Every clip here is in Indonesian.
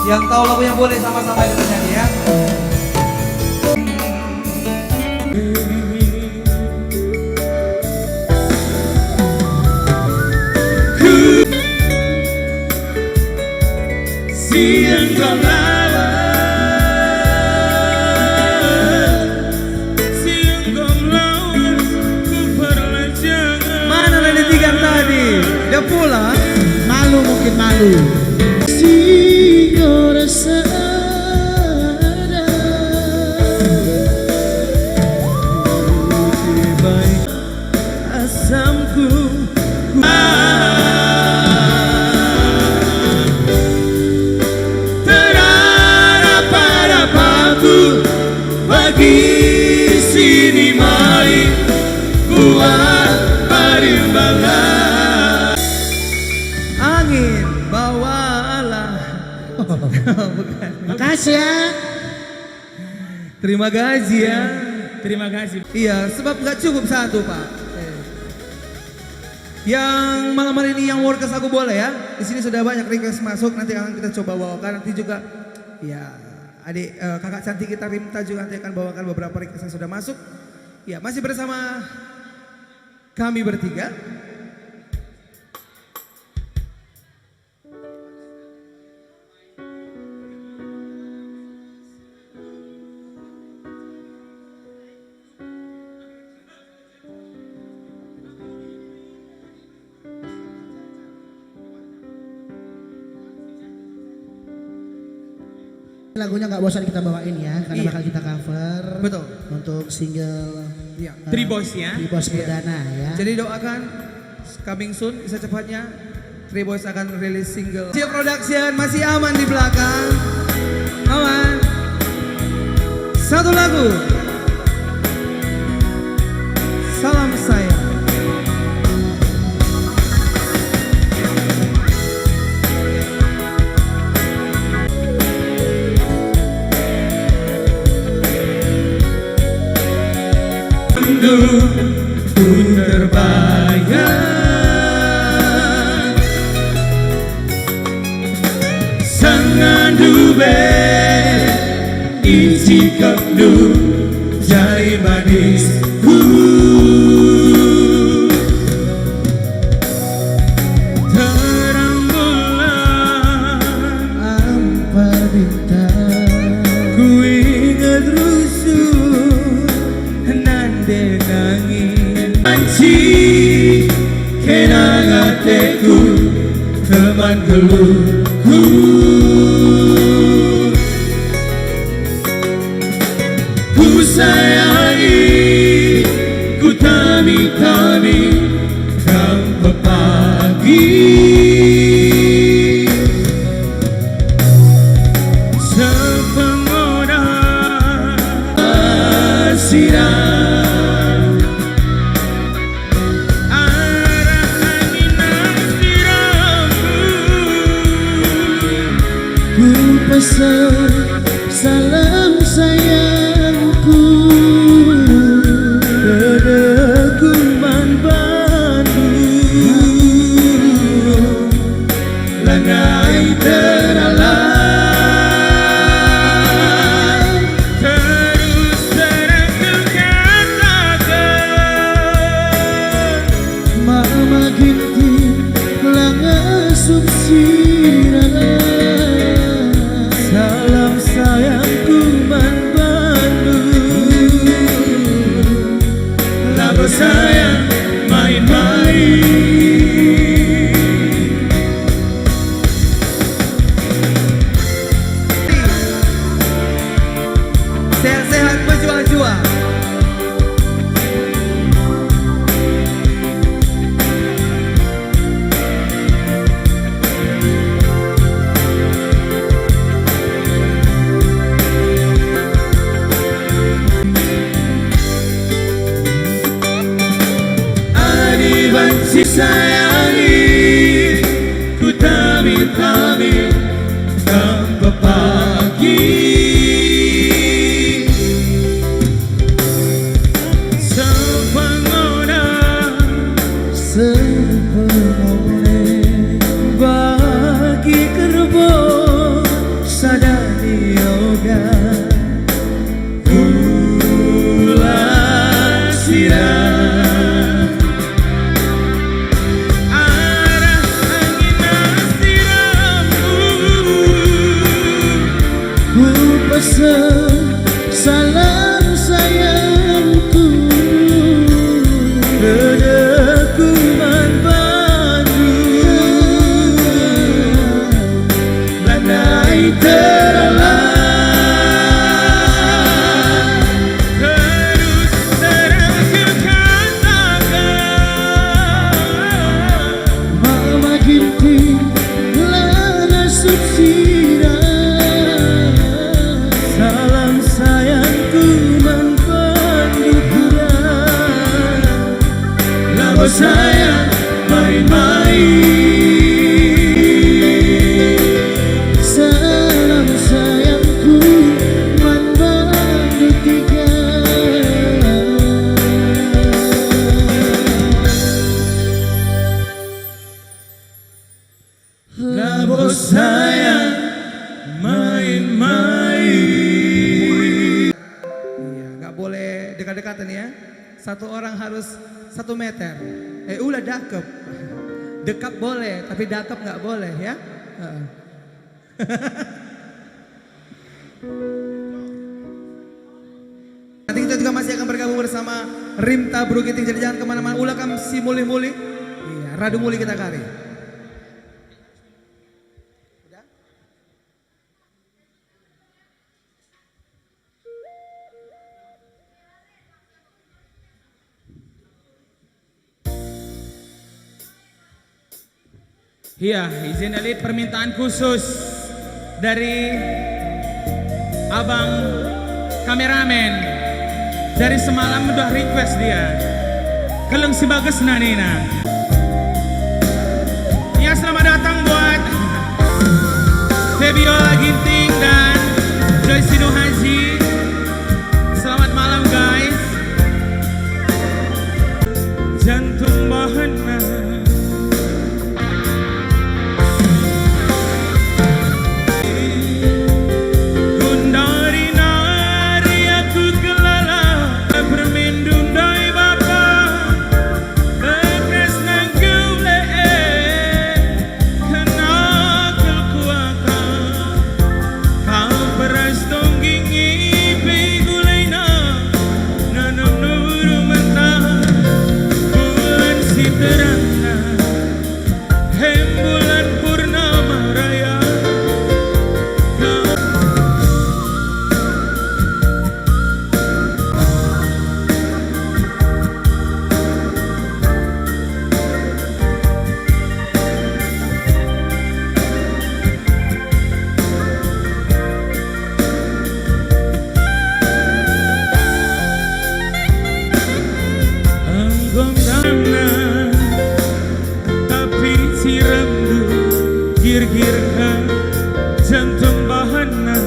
Yang tahu lagunya boleh sama-sama kita nyanyi ya. Siang kau lawan, siang kau lawan, ku perlanjangan. Mana Lady Tigan tadi? Dia pulang? Malu, mungkin malu. Asamku terhadap-hadapanku bagi sini mari buat perimbangan. Angin bawalah. Bukan. Makasih ya. Terima kasih ya. Terima kasih. Iya, sebab nggak cukup satu Pak. Yang malam hari ini yang workers aku boleh ya. Di sini sudah banyak request masuk. Nanti akan kita coba bawakan. Nanti juga, ya adik kakak cantik kita Rimta juga nanti akan bawakan beberapa request yang sudah masuk. Ya masih bersama kami bertiga. Lagunya nggak bosan kita bawain ya, karena Iya. bakal kita cover. Betul. Untuk single Iya. Tribos ya. Tribos perdana ya. Jadi doakan coming soon secepatnya Three Boys akan rilis single. Cia Production masih aman di belakang. Aman. Satu lagu. Salam sayang. Pun terbayang sangat dube isi kabdu jari manisku terang bulan Ampar bintang ku ingat rusuh nande nangis anci kenang hatiku teman geluhku ku sayangi ku tami-tami sampai pagi sepengoda siram arah angin siramku ku pesan salam sayangku. Dadaku benci sayangi, ku tami-tami tanpa pagi. Sepengona sepengone bagi kerbo sadani yoga gula sirah arah angin siramu ku pesan salam sayangku Kedekungan Bandung landai teralah terus terangkan katakan mama ginti lana subsira salam sayangku man pendukuran labo sayang main-main salam sayangku man bandu tiga labo sayang main-main. Iya, nggak boleh dekat-dekatan ya. Satu orang harus 1 meter. Ulah dakep. Dekap boleh, tapi dakep nggak boleh ya. Heeh. Nanti kita juga masih akan bergabung bersama Rimta Brugiting. Jadi jangan kemana-mana. Ulah kam si muli-muli. Iya, radu muli kita kari. Iya, izin elit permintaan khusus dari abang kameramen. Dari semalam udah request dia. Keleng si bagus nanina. Ya selamat datang buat Febiola Ginting dan Joy Sino Haji. Selamat malam guys. Jantung bahana tapi siramdu gir-girkan jantung bahana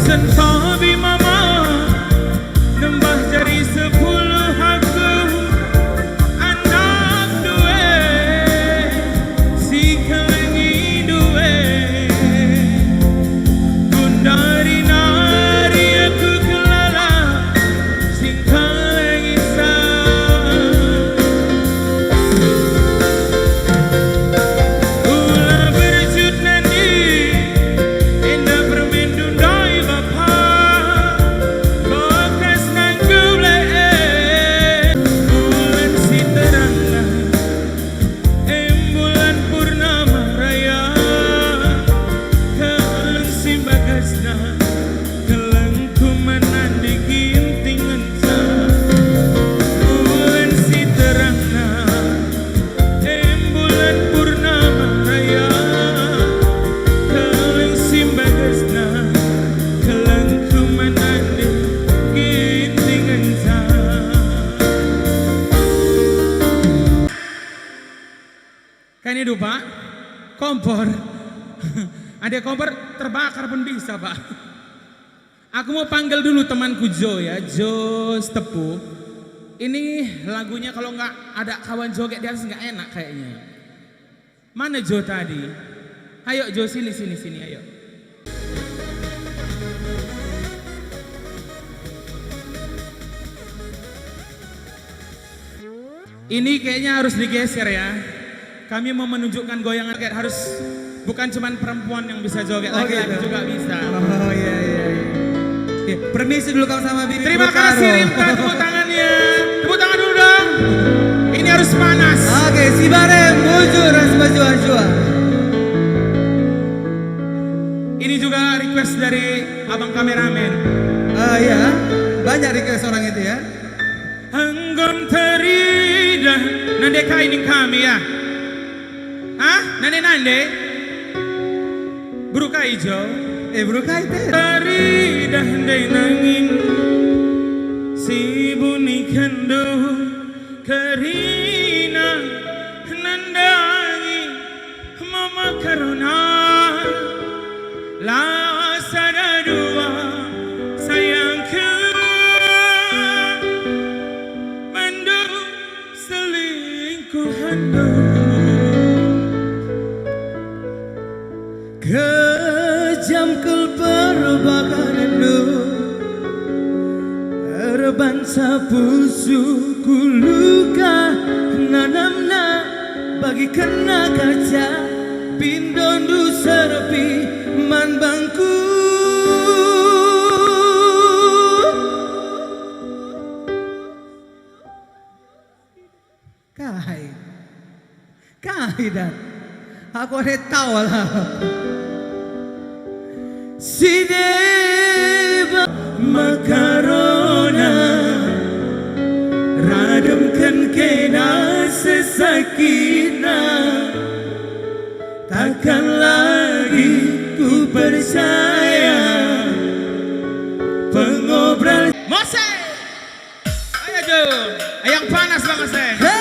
sentobi mama nembah jari 10 aku anak duwe si kelengi duwe gundari nari aku kelala sing kelengi ula berjut nani indah permendun doi bapa kompor. Ada kompor terbakar pun bisa, Pak. Aku mau panggil dulu temanku Jo ya, Jo Stepu. Ini lagunya kalau nggak ada kawan joget di atas nggak enak kayaknya. Mana Jo tadi? Ayo Jo, sini ayo. Ini kayaknya harus digeser ya. Kami mau menunjukkan goyangan joget harus bukan cuman perempuan yang bisa joget, laki-laki gitu. juga bisa. Oh iya. Ya, permisi dulu kamu sama Bibi. Terima kasih Rimta, tepuk tangannya. Tepuk tangan dulu dong. Ini harus panas. Oke, si Barem bujur ras baju ajwa. Ini juga request dari abang kameramen. Ya, banyak request orang itu ya. Anggom teridah nande kaining kami ya. Hah? Nande? Buru hijau. Bro kaite. Teridah nande nangin si buni kendo kerina nandangi mama karuna la sada dua sayangku mandu selingkuhan Kejam kelperbakaran Erban sapusu kuluka nanamna bagi kena kaca pindondu serepi man bangku Kai dah. Aku ada tahu lah. Sideba makarona radamkan kena sesakina takkan lagi ku percaya pengobrol Mose. Ayo Jo, yang panas banget saya.